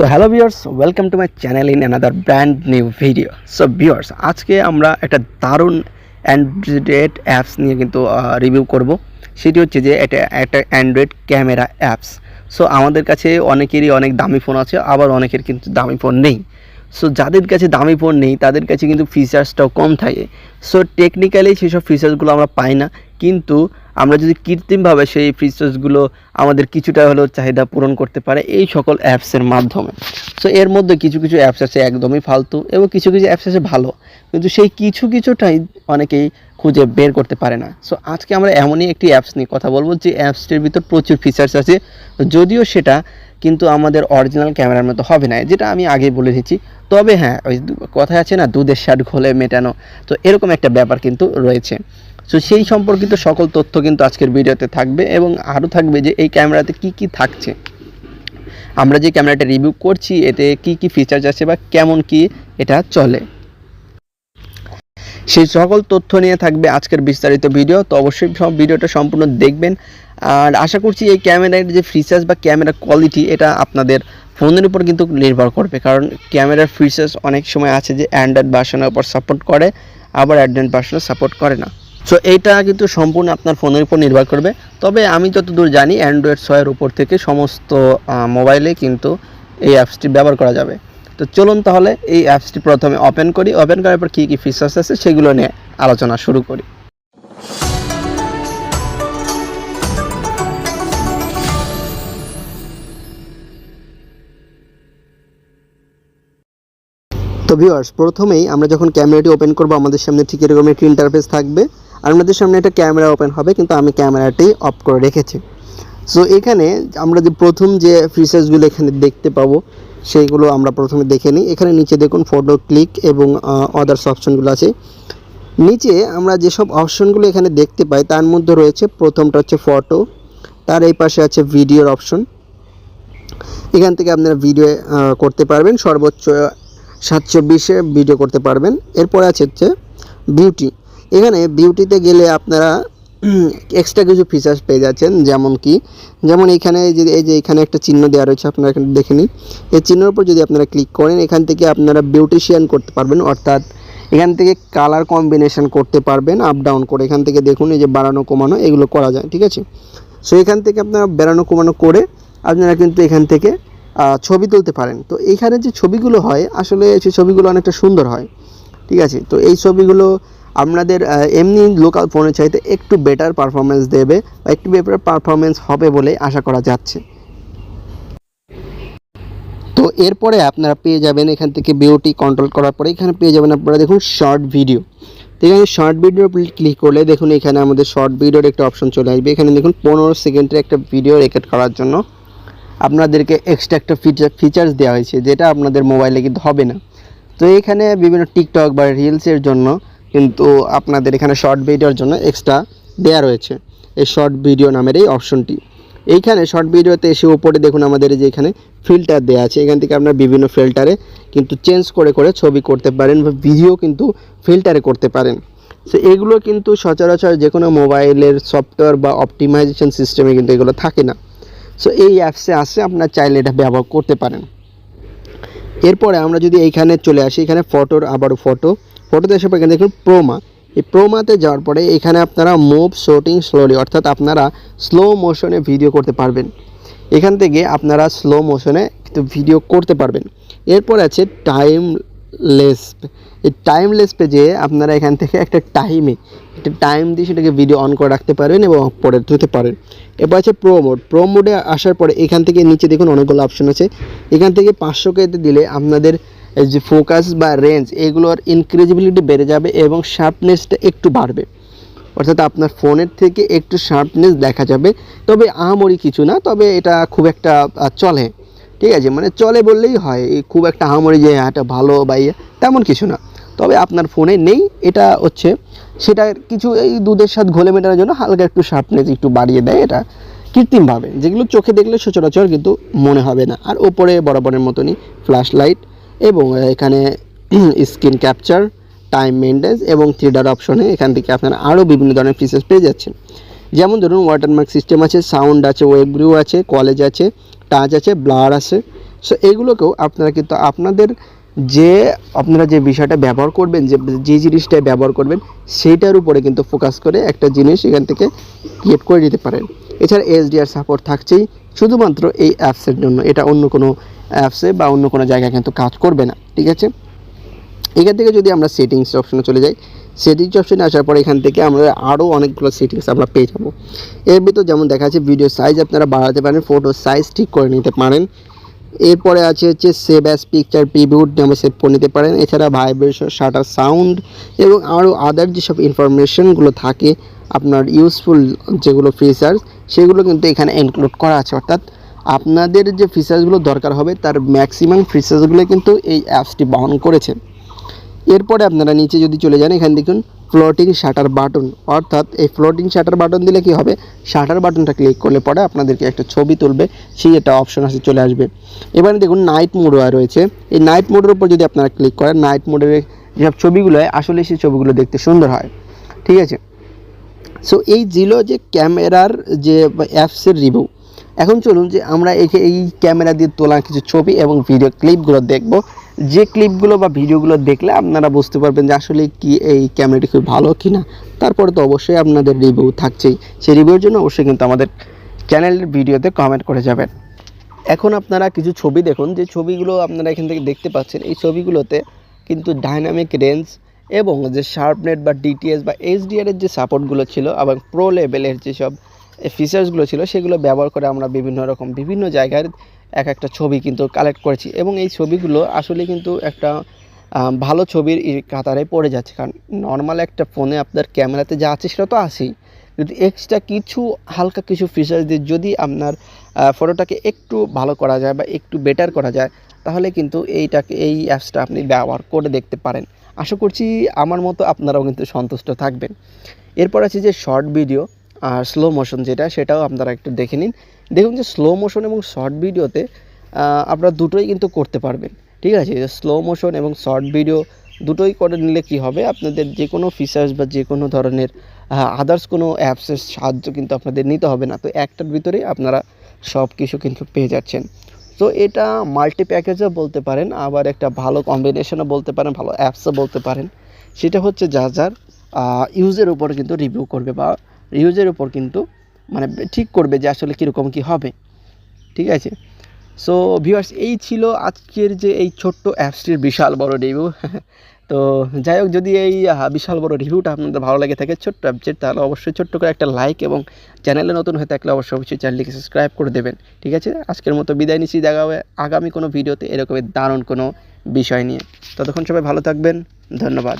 So hello viewers, welcome to my channel in another brand new video. So viewers, আজকে আমরা একটা দারুণ Android apps নিয়ে কিন্তু রিভিউ করব। সেটি হচ্ছে যে এটা একটা অ্যান্ড্রয়েড ক্যামেরা অ্যাপস। সো আমাদের কাছে অনেকেরই অনেক দামি ফোন আছে, আবার অনেকের কিন্তু দামি ফোন নেই। সো যাদের কাছে দামি ফোন নেই তাদের কাছে কিন্তু ফিচার্সটাও কম থাকে। সো টেকনিক্যালি সেসব ফিচার্সগুলো আমরা পাই না, কিন্তু আমরা যদি কৃত্রিমভাবে সেই ফিচার্সগুলো আমাদের কিছুটা হলেও চাহিদা পূরণ করতে পারে এই সকল অ্যাপসের মাধ্যমে। সো এর মধ্যে কিছু কিছু অ্যাপস আছে একদমই ফালতু এবং কিছু কিছু অ্যাপস আছে ভালো, কিন্তু সেই কিছু কিছুটাই অনেকেই খুঁজে বের করতে পারে না। সো আজকে আমরা এমনই একটি অ্যাপস নিয়ে কথা বলবো যে অ্যাপসটির ভিতর প্রচুর ফিচার্স আছে, যদিও সেটা কিন্তু আমাদের অরিজিনাল ক্যামেরার মতো হবে না, যেটা আমি আগেই বলে দিচ্ছি। তবে হ্যাঁ, ওই কথায় আছে না, দুধের স্বাদ ঘোলে মেটানো, তো এরকম একটা ব্যাপার কিন্তু রয়েছে। সো সেই সম্পর্কিত সকল তথ্য কিন্তু আজকের ভিডিওতে থাকবে, এবং আরও থাকবে যে এই ক্যামেরাতে কি কি থাকছে, আমরা যে ক্যামেরাটা রিভিউ করছি এতে কি কি ফিচার্স আছে বা কেমন কি এটা চলে, সেই সকল তথ্য নিয়ে থাকবে আজকের বিস্তারিত ভিডিও। তো অবশ্যই সব ভিডিওটা সম্পূর্ণ দেখবেন। আর আশা করছি এই ক্যামেরার যে ফিচার্স বা ক্যামেরা কোয়ালিটি এটা আপনাদের ফোনের উপর কিন্তু নির্ভর করবে, কারণ ক্যামেরার ফিচার্স অনেক সময় আছে যে অ্যান্ড্রয়েড ভার্সনের উপর সাপোর্ট করে, আবার অ্যান্ড্রয়েড ভার্সনে সাপোর্ট করে না। সো এইটা কিন্তু সম্পূর্ণ আপনার ফোনের উপর নির্ভর করবে। তবে আমি যতদূর জানি অ্যান্ড্রয়েড 6-এর উপর থেকে সমস্ত মোবাইলে কিন্তু এই অ্যাপসটি ব্যবহার করা যাবে। তো চলুন তাহলে এই অ্যাপসটি প্রথমে ওপেন করি, ওপেন করার পর কী কী ফিচার্স আছে সেগুলো নিয়ে আলোচনা শুরু করি। তো ভিউয়ার্স, প্রথমেই আমরা যখন ক্যামেরাটি ওপেন করব আমাদের সামনে ঠিক এরকম একটি ইন্টারফেস থাকবে, আর আমাদের সামনে একটা ক্যামেরা ওপেন হবে, কিন্তু আমি ক্যামেরাটি অফ করে রেখেছি। সো এখানে আমরা যে প্রথম যে ফিচার্সগুলো এখানে দেখতে পাবো সেইগুলো আমরা প্রথমে দেখে নিই। এখানে নিচে দেখুন ফটো ক্লিক এবং আদার্স অপশনগুলো আছে। নিচে আমরা যেসব অপশনগুলো এখানে দেখতে পাই তার মধ্যে রয়েছে প্রথমটা হচ্ছে ফটো, তার এই পাশে আছে ভিডিওর অপশন। এখান থেকে আপনারা ভিডিও করতে পারবেন, সর্বোচ্চ 720-এ ভিডিও করতে পারবেন। এরপরে আছে হচ্ছে বিউটি। এখানে বিউটিতে গেলে আপনারা এক্সট্রা কিছু ফিচার্স পেয়ে যাচ্ছেন, যেমন এখানে এই যে এখানে একটা চিহ্ন দেওয়া রয়েছে, আপনারা এখানে দেখে নিন। এই চিহ্নের উপর যদি আপনারা ক্লিক করেন এখান থেকে আপনারা বিউটিশিয়ান করতে পারবেন, অর্থাৎ এখান থেকে কালার কম্বিনেশন করতে পারবেন আপ ডাউন করে। এখান থেকে দেখুন এই যে বাড়ানো কমানো এগুলো করা যায়, ঠিক আছে। সো এখান থেকে আপনারা বাড়ানো কমানো করে আপনারা কিন্তু এখান থেকে ছবি তুলতে পারেন। তো এইখানে যে ছবিগুলো হয় আসলে সেই ছবিগুলো অনেকটা সুন্দর হয়, ঠিক আছে। তো এই ছবিগুলো আপনাদের এমনি লোকাল ফোনের চাইতে একটু বেটার পারফরমেন্স দেবে বা একটু বেটার পারফরমেন্স হবে বলে আশা করা যাচ্ছে। তো এরপরে আপনারা পেয়ে যাবেন এখান থেকে বিউটি কন্ট্রোল করার পরে এখানে পেয়ে যাবেন আপনারা দেখুন শর্ট ভিডিও। তো এখানে শর্ট ভিডিও ক্লিক করলে দেখুন এখানে আমাদের শর্ট ভিডিওর একটা অপশন চলে আসবে। এখানে দেখুন 15 সেকেন্ডের একটা ভিডিও রেকর্ড করার জন্য আপনাদেরকে এক্সট্রা একটা ফিচার্স দেওয়া হয়েছে, যেটা আপনাদের মোবাইলে কিন্তু হবে না। তো এখানে বিভিন্ন টিকটক বা রিলসের জন্য কিন্তু আপনাদের এখানে শর্ট ভিডিওর জন্য এক্সট্রা দেয়া রয়েছে এই শর্ট ভিডিও নামের এই অপশনটি। এইখানে শর্ট ভিডিওতে এসে উপরে দেখুন আমাদের যে এখানে ফিল্টার দেওয়া আছে, এখান থেকে আপনারা বিভিন্ন ফিল্টারে কিন্তু চেঞ্জ করে করে ছবি করতে পারেন বা ভিডিও কিন্তু ফিল্টারে করতে পারেন। সো এগুলো কিন্তু সচরাচর যে কোনো মোবাইলের সফটওয়্যার বা অপটিমাইজেশন সিস্টেমে কিন্তু এগুলো থাকে না। সো এই অ্যাপসে আসে আপনারা চাইলে এটা ব্যবহার করতে পারেন। এরপরে আমরা যদি এইখানে চলে আসি, এখানে ফটোর আবারও ফটোতে এসে এখানে দেখুন প্রোমা। এই প্রোমাতে যাওয়ার পরে এখানে আপনারা মুভ শুটিং স্লোলি, অর্থাৎ আপনারা স্লো মোশনে ভিডিও করতে পারবেন। এখান থেকে আপনারা স্লো মোশনে কিন্তু ভিডিও করতে পারবেন। এরপর আছে টাইমলেস। এই টাইমলেস পেজে আপনারা এখান থেকে একটা টাইম দিয়ে সেটাকে ভিডিও অন করে রাখতে পারবেন এবং অফ করে দিতে পারেন। এরপর আছে প্রো মোডে আসার পরে এখান থেকে নিচে দেখুন অনেকগুলো অপশন আছে। এখান থেকে 500K দিলে আপনাদের যে ফোকাস বা রেঞ্জ এগুলোর ইনক্রিজিবিলিটি বেড়ে যাবে এবং শার্পনেসটা একটু বাড়বে, অর্থাৎ আপনার ফোনের থেকে একটু শার্পনেস দেখা যাবে। তবে আহামরি কিছু না, তবে এটা খুব একটা চলে, ঠিক আছে, মানে চলে বললেই হয়, খুব একটা আহামরি যে এটা ভালো বা তেমন কিছু না। তবে আপনার ফোনে নেই, এটা হচ্ছে সেটা কিছু এই দুধের স্বাদ ঘোলে মেটানোর জন্য হালকা একটু শার্পনেস একটু বাড়িয়ে দেয়, এটা কৃত্রিমভাবে, যেগুলো চোখে দেখলে সচরাচর কিন্তু মনে হবে না। আর ওপরে বরাবরের মতনই ফ্ল্যাশ লাইট এবং এখানে স্ক্রিন ক্যাপচার, টাইম মেনটেন্স এবং থ্রিডার অপশনে এখান থেকে আপনারা আরও বিভিন্ন ধরনের ফিচার্স পেয়ে যাচ্ছেন। যেমন ধরুন ওয়াটারমার্ক সিস্টেম আছে, সাউন্ড আছে, ওয়েব ভিউ আছে, কলেজ আছে, টাচ আছে, ব্লার আছে, সো এইগুলোকেও আপনারা কিন্তু আপনাদের আপনারা যে বিষয়টা ব্যবহার করবেন, যে জিনিসটা ব্যবহার করবেন সেইটার উপরে কিন্তু ফোকাস করে একটা জিনিস এখান থেকে ক্রিয়েট করে দিতে পারেন। এছাড়া এসডিআর সাপোর্ট থাকছেই শুধুমাত্র এই অ্যাপসের জন্য, এটা অন্য কোনো অ্যাপসে বা অন্য কোনো জায়গায় কিন্তু কাজ করবে না, ঠিক আছে। এখান থেকে যদি আমরা সেটিংস অপশনে চলে যাই, সেটিংস অপশনে আসার পর এখান থেকে আমরা আরও অনেকগুলো সেটিংস আমরা পেয়ে যাব। এর ভিতর যেমন দেখা যাচ্ছে ভিডিও সাইজ আপনারা বাড়াতে পারেন, ফটো সাইজ ঠিক করে নিতে পারেন। এরপরে আছে হচ্ছে সেভ অ্যাজ পিকচার প্রিভিউড নামে সেভ করে নিতে পারেন। এছাড়া ভাইব্রেশন, শাটার সাউন্ড এবং আরও আদার যেসব ইনফরমেশনগুলো থাকে আপনার ইউজফুল যেগুলো ফিচার্স, সেগুলো কিন্তু এখানে ইনক্লুড করা আছে। অর্থাৎ আপনাদের যে ফিচার্সগুলো দরকার হবে তার ম্যাক্সিমাম ফিচার্সগুলো কিন্তু এই অ্যাপসটি বহন করেছে। এরপরে আপনারা নিচে যদি চলে যান, এখানে দেখুন ফ্লোটিং শাটার বাটন, অর্থাৎ এই ফ্লোটিং শাটার বাটন দিলে কি হবে, শাটার বাটনটা ক্লিক করলে পরে আপনাদেরকে একটা ছবি তুলবে, সেই একটা অপশন আসে চলে আসবে। এবারে দেখুন নাইট মোড রয়েছে, এই নাইট মোডের উপর যদি আপনারা ক্লিক করেন, নাইট মোডের যেসব ছবিগুলো হয় আসলে সেই ছবিগুলো দেখতে সুন্দর হয়, ঠিক আছে। সো এই ছিল যে ক্যামেরার যে অ্যাপসের রিভিউ। এখন চলুন যে আমরা এই ক্যামেরা দিয়ে তোলা কিছু ছবি এবং ভিডিও ক্লিপগুলো দেখব, যে ক্লিপগুলো বা ভিডিওগুলো দেখলে আপনারা বুঝতে পারবেন যে আসলে কি এই ক্যামেরাটি খুব ভালো কি না। তারপরে তো অবশ্যই আপনাদের রিভিউ থাকছেই, সেই রিভিউর জন্য অবশ্যই কিন্তু আমাদের চ্যানেলের ভিডিওতে কমেন্ট করে যাবেন। এখন আপনারা কিছু ছবি দেখুন, যে ছবিগুলো আপনারা এখান থেকে দেখতে পাচ্ছেন, এই ছবিগুলোতে কিন্তু ডাইনামিক রেঞ্জ এবং যে শার্পনেট বা ডিটিএস বা এইচডিআরের যে সাপোর্টগুলো ছিল এবং প্রো লেভেলের যেসব ফিচার্সগুলো ছিল সেগুলো ব্যবহার করে আমরা বিভিন্ন জায়গার একটা ছবি কিন্তু কালেক্ট করেছি, এবং এই ছবিগুলো আসলে কিন্তু একটা ভালো ছবির কাতারে পড়ে যাচ্ছে। কারণ নর্মাল একটা ফোনে আপনার ক্যামেরাতে যা আছে সেটা তো আছেই, কিন্তু এক্সট্রা কিছু হালকা কিছু ফিচার্স দিয়ে যদি আপনার ফটোটাকে একটু ভালো করা যায় বা একটু বেটার করা যায়, তাহলে কিন্তু এই অ্যাপসটা আপনি ব্যবহার করে দেখতে পারেন। আশা করছি আমার মতো আপনারাও কিন্তু সন্তুষ্ট থাকবেন। এরপর আছে যে শর্ট ভিডিও আর স্লো মোশন, সেটাও আপনারা একটু দেখে নিন। দেখুন যে স্লো মোশন এবং শর্ট ভিডিওতে আপনারা দুটোই কিন্তু করতে পারবেন, ঠিক আছে। স্লো মোশন এবং শর্ট ভিডিও দুটোই করে নিলে কি হবে, আপনাদের যে কোনো ফিচার্স বা যে কোনো ধরনের আদার্স কোনো অ্যাপসের সাহায্য কিন্তু আপনাদের নিতে হবে না, তো একটার ভিতরেই আপনারা সব কিছু কিন্তু পেয়ে যাচ্ছেন। তো এটা মাল্টি প্যাকেজও বলতে পারেন, আবার একটা ভালো কম্বিনেশনও বলতে পারেন, ভালো অ্যাপসও বলতে পারেন। সেটা হচ্ছে যার ইউজের উপর কিন্তু রিভিউ করবে বা ইউজের উপর কিন্তু মানে ঠিক করবে যে আসলে কীরকম কী হবে, ঠিক আছে। সো ভিউয়ার্স, এই ছিল আজকের যে এই ছোট্ট অ্যাপসটির বিশাল বড় রিভিউ। তো যাই হোক, যদি এই বিশাল বড় রিভিউটা আপনাদের ভালো লাগে থাকে ছোট্ট অ্যাপসের, তাহলে অবশ্যই ছোট্ট করে একটা লাইক এবং চ্যানেলে নতুন হয়ে থাকলে অবশ্যই চ্যানেলটিকে সাবস্ক্রাইব করে দেবেন, ঠিক আছে। আজকের মতো বিদায় নিচ্ছি, দেখা হবে আগামী কোনো ভিডিওতে এরকমের দারুণ কোনো বিষয় নিয়ে। ততক্ষণ সবাই ভালো থাকবেন, ধন্যবাদ।